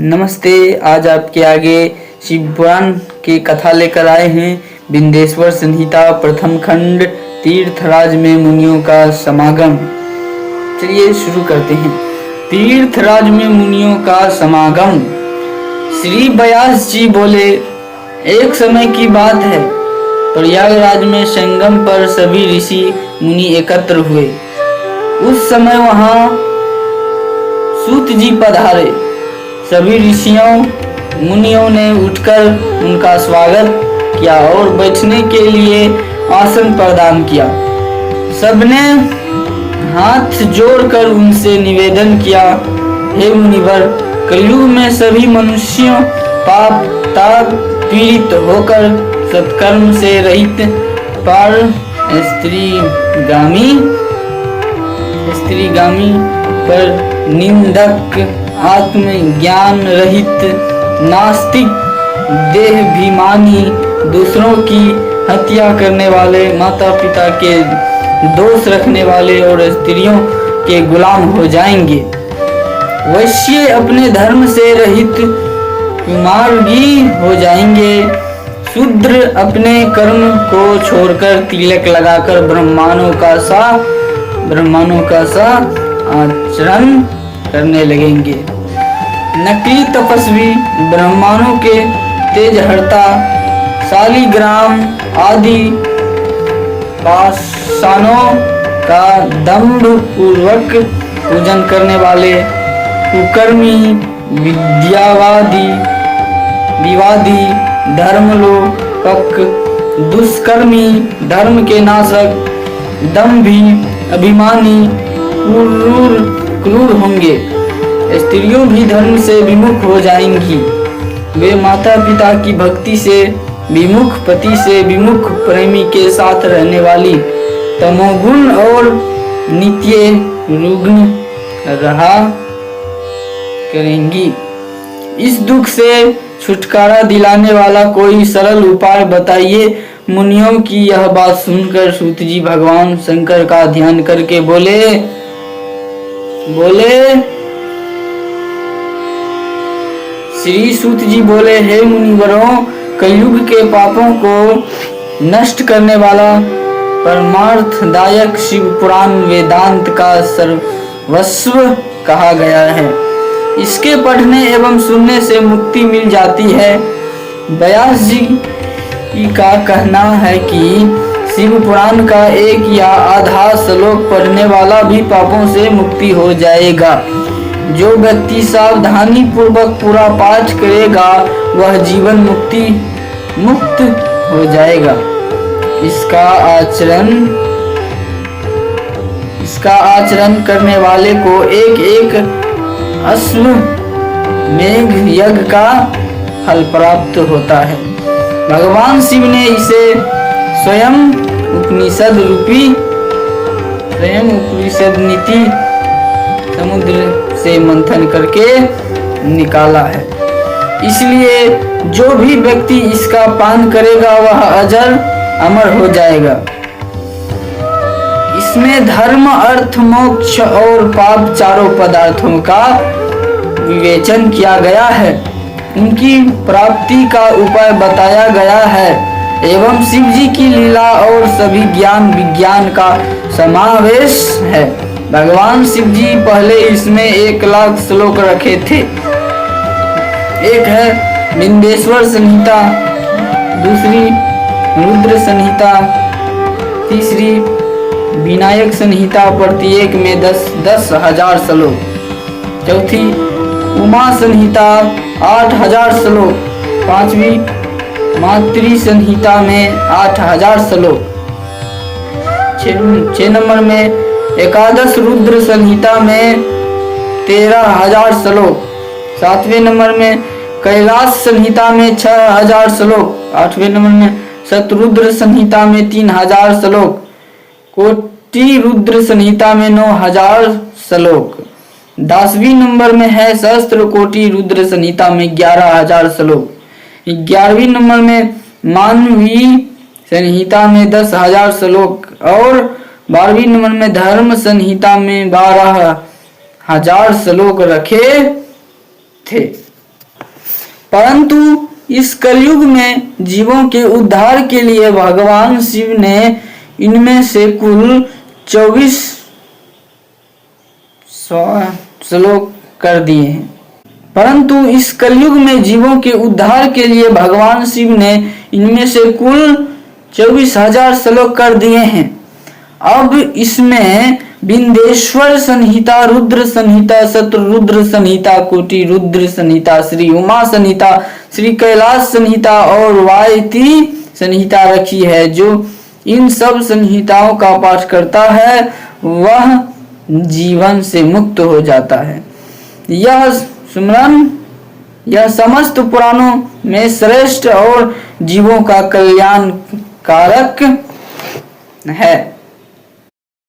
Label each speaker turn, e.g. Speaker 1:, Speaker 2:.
Speaker 1: नमस्ते। आज आपके आगे शिव पुराण की कथा लेकर आए हैं। विंध्येश्वर संहिता प्रथम खंड तीर्थराज में मुनियों का समागम। चलिए शुरू करते हैं। तीर्थराज में मुनियों का समागम। श्री व्यास जी बोले, एक समय की बात है, प्रयागराज में संगम पर सभी ऋषि मुनि एकत्र हुए। उस समय वहां सूत जी पधारे। सभी ऋषियों मुनियों ने उठकर उनका स्वागत किया और बैठने के लिए आसन प्रदान किया। सबने हाथ जोड़कर उनसे निवेदन किया, हे मुनिवर, कलयुग में सभी मनुष्यों पाप ताप पीड़ित होकर सत्कर्म से रहित पर स्त्रीगामी पर निंदक आत्मज्ञान रहित नास्तिक देहाभिमानी दूसरों की हत्या करने वाले माता पिता के दोष रखने वाले और स्त्रियों के गुलाम हो जाएंगे। वैश्य अपने धर्म से रहित कुमार्गी हो जाएंगे। शूद्र अपने कर्म को छोड़कर तिलक लगाकर ब्राह्मणों का सा आचरण करने लगेंगे। नकली तपस्वी ब्राह्मणों के तेजहर्ता शालिग्राम आदि पाषाणों का दंभ पूर्वक पूजन करने वाले कुकर्मी विवादी धर्मलोपक दुष्कर्मी धर्म के नाशक दंभी अभिमानी क्रूर होंगे। स्त्रियों भी धर्म से विमुख हो जाएंगी। वे माता पिता की भक्ति से विमुख, पति से विमुख, प्रेमी के साथ रहने वाली, तमोगुण और नित्य रुग्ण रहा करेंगी। इस दुख से छुटकारा दिलाने वाला कोई सरल उपाय बताइए। मुनियों की यह बात सुनकर सूत जी भगवान शंकर का ध्यान करके बोले, श्री सूत जी बोले, हे मुनिवरों, कलयुग के पापों को नष्ट करने वाला परमार्थदायक शिव पुराण वेदांत का सर्वस्व कहा गया है। इसके पढ़ने एवं सुनने से मुक्ति मिल जाती है। व्यास जी का कहना है कि शिव पुराण का एक या आधा श्लोक पढ़ने वाला भी पापों से मुक्ति हो जाएगा। जो व्यक्ति सावधानी पूर्वक पूरा पाठ करेगा वह जीवन मुक्त हो जाएगा। इसका आचरण करने वाले को एक अश्वमेध यज्ञ का फल प्राप्त होता है। भगवान शिव ने इसे स्वयं उपनिषद नीति समुद्र से मंथन करके निकाला है। इसलिए जो भी व्यक्ति इसका पान करेगा वह अजर अमर हो जाएगा। इसमें धर्म, अर्थ, मोक्ष और पाप चारों पदार्थों का विवेचन किया गया है। उनकी प्राप्ति का उपाय बताया गया है एवं शिव जी की लीला और सभी ज्ञान विज्ञान का समावेश है। भगवान शिव जी पहले इसमें 1,00,000 श्लोक रखे थे। एक है विंध्येश्वर संहिता, दूसरी रुद्र संहिता, तीसरी विनायक संहिता, प्रत्येक में 10,000 श्लोक, चौथी उमा संहिता 8,000 श्लोक, पांचवी मातृ संहिता में 8,000 श्लोक, 6 नंबर में एकादश रुद्र संहिता में 13,000 श्लोक, 7वें नंबर में कैलाश संहिता में 6,000 श्लोक, 8वें नंबर में शतरुद्र संहिता में 3,000 श्लोक, कोटि रुद्र संहिता में 9,000 श्लोक, 10वीं नंबर में है सहस्त्र कोटि रुद्र संहिता में 11,000 श्लोक, 11वीं नंबर में मानवी संहिता में 10,000 श्लोक और 12वीं नंबर में धर्म संहिता में 12,000 श्लोक रखे थे। परंतु इस कलयुग में जीवों के उद्धार के लिए भगवान शिव ने इनमें से कुल 24 श्लोक कर दिए हैं। परंतु इस कलयुग में जीवों के उद्धार के लिए भगवान शिव ने इनमें से कुल 24,000 श्लोक कर दिए हैं। अब इसमें बिंदेश्वर संहिता, रुद्र संहिता, शत्रुरुद्र संहिता, कोटि रुद्र संहिता, श्री उमा संहिता, श्री कैलाश संहिता और वायती संहिता रखी है। जो इन सब संहिताओं का पाठ करता है वह जीवन से मुक्त हो जाता है। यह सुमरन यह समस्त पुराणों में श्रेष्ठ और जीवों का कल्याण कारक है।